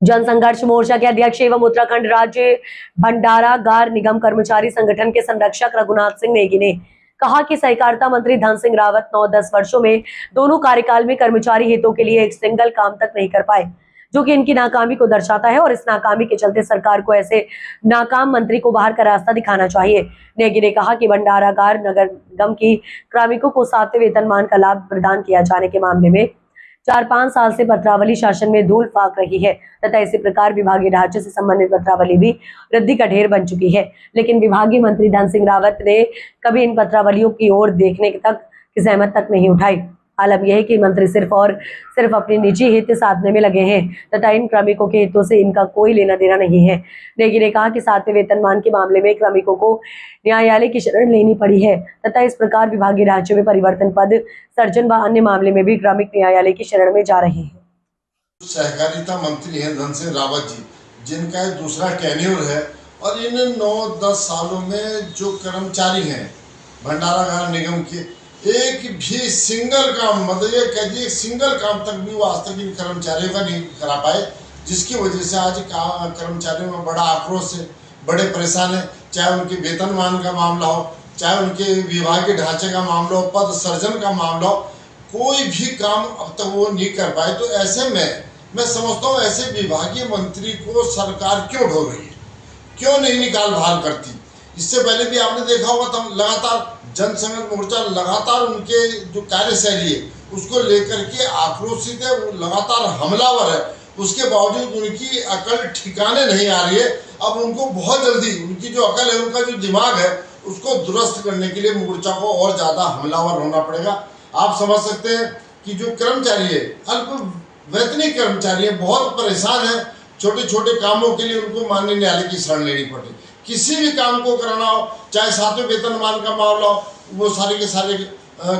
जनसंघर्ष मोर्चा के अध्यक्ष एवं उत्तराखंड राज्य भंडारागार निगम कर्मचारी संगठन के संरक्षक रघुनाथ सिंह नेगी ने कहा कि सहकारिता मंत्री धन सिंह रावत 9-10 वर्षों में दोनों कार्यकाल में कर्मचारी हितों के लिए एक सिंगल काम तक नहीं कर पाए, जो कि इनकी नाकामी को दर्शाता है और इस नाकामी के चलते सरकार को ऐसे नाकाम मंत्री को बाहर का रास्ता दिखाना चाहिए। नेगी ने कहा कि भंडारागार नगर निगम की कार्मिकों को 7वें वेतनमान का लाभ प्रदान किया जाने के मामले में 4-5 साल से पत्रावली शासन में धूल फाक रही है तथा इसी प्रकार विभागीय ढांचे से संबंधित पत्रावली भी रद्दी का ढेर बन चुकी है, लेकिन विभागीय मंत्री धन सिंह रावत ने कभी इन पत्रावलियों की ओर देखने तक की सहमत तक नहीं उठाई। आलम यह है कि मंत्री सिर्फ और सिर्फ अपनी निजी हित साधने में लगे हैं तथा इन श्रमिकों के हितों से इनका कोई लेना देना नहीं है। नेगी ने कहा कि 7वें वेतनमान के मामले में श्रमिकों को न्यायालय की शरण लेनी पड़ी है तथा इस प्रकार विभागीय ढांचे में परिवर्तन, पद सर्जन व अन्य मामले में भी श्रमिक न्यायालय की शरण में जा रहे हैं। सहकारिता मंत्री है धन सिंह रावत जी, जिनका दूसरा टेन्योर है और इन 9-10 सालों में जो कर्मचारी हैं भंडारागार निगम के एक भी सिंगल काम, मतलब ये कह दिए सिंगल काम तक भी वो आज तक इन कर्मचारियों का नहीं करा पाए, जिसकी वजह से आज कर्मचारियों में बड़ा आक्रोश है, बड़े परेशान है। चाहे उनके वेतनमान का मामला हो, चाहे उनके विभागीय ढांचे का मामला हो, पद सर्जन का मामला हो, कोई भी काम अब तक वो नहीं कर पाए। तो ऐसे में मैं समझता हूँ ऐसे विभागीय मंत्री को सरकार क्यों ढो रही है, क्यों नहीं निकाल बहाल करती। इससे पहले भी आपने देखा होगा तो लगातार जनसंघर्ष मोर्चा लगातार उनके जो कार्यशैली है उसको लेकर के आक्रोशित है, वो लगातार हमलावर है। उसके बावजूद उनकी अकल ठिकाने नहीं आ रही है। अब उनको बहुत जल्दी उनकी जो अकल है, उनका जो दिमाग है, उसको दुरुस्त करने के लिए मोर्चा को और ज़्यादा हमलावर होना पड़ेगा। आप समझ सकते हैं कि जो कर्मचारी है, अल्प वेतनिक कर्मचारी है, बहुत परेशान है। छोटे छोटे कामों के लिए उनको माननीय न्यायालय की शरण लेनी पड़ती। किसी भी काम को कराना हो, चाहे 7वें वेतनमान का मामला हो, वो सारे के सारे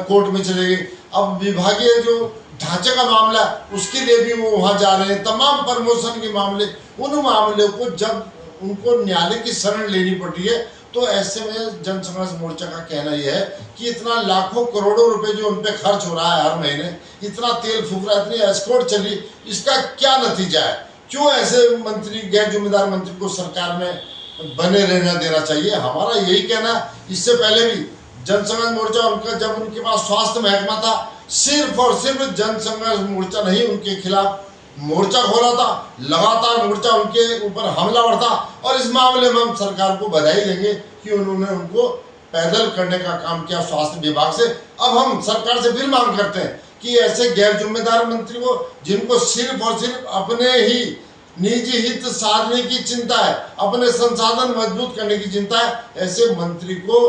कोर्ट में चले गए। अब विभागीय जो ढांचे का मामला उसके लिए भी वो वहाँ जा रहे हैं। तमाम प्रमोशन के मामले, उन मामलों को जब उनको न्यायालय की शरण लेनी पड़ती है, तो ऐसे में जनसंघर्ष मोर्चा का कहना यह है कि इतना लाखों करोड़ों रुपए जो उन पर खर्च हो रहा है हर महीने, इतना तेल फूक रहा है, इतनी एस्कॉर्ट चली, इसका क्या नतीजा है? क्यों ऐसे मंत्री, गैर जिम्मेदार मंत्री को सरकार में बने रहना देना चाहिए? हमारा यही कहना। इससे पहले भी जनसंघर्ष मोर्चा उनका, जब उनके पास स्वास्थ्य महकमा था, सिर्फ और सिर्फ जनसंघर्ष मोर्चा नहीं उनके खिलाफ मोर्चा खोला था, लगातार मोर्चा उनके ऊपर हमलावर था। और इस मामले में हम सरकार को बधाई देंगे कि उन्होंने उनको पैदल करने का काम किया स्वास्थ्य विभाग से। अब हम सरकार से फिर मांग करते हैं कि ऐसे गैर जिम्मेदार मंत्री को, जिनको सिर्फ और सिर्फ अपने ही निजी हित साधने की चिंता है, अपने संसाधन मजबूत करने की चिंता है, ऐसे मंत्री को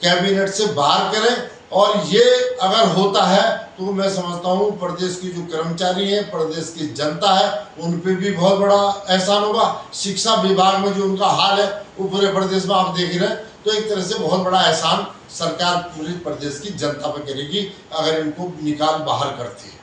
कैबिनेट से बाहर करें। और ये अगर होता है तो मैं समझता हूँ प्रदेश की जो कर्मचारी हैं, प्रदेश की जनता है, उन पे भी बहुत बड़ा एहसान होगा। शिक्षा विभाग में जो उनका हाल है वो पूरे प्रदेश में आप देख ही रहे हैं। तो एक तरह से बहुत बड़ा एहसान सरकार पूरे प्रदेश की जनता पे करेगी अगर इनको निकाल बाहर करती है।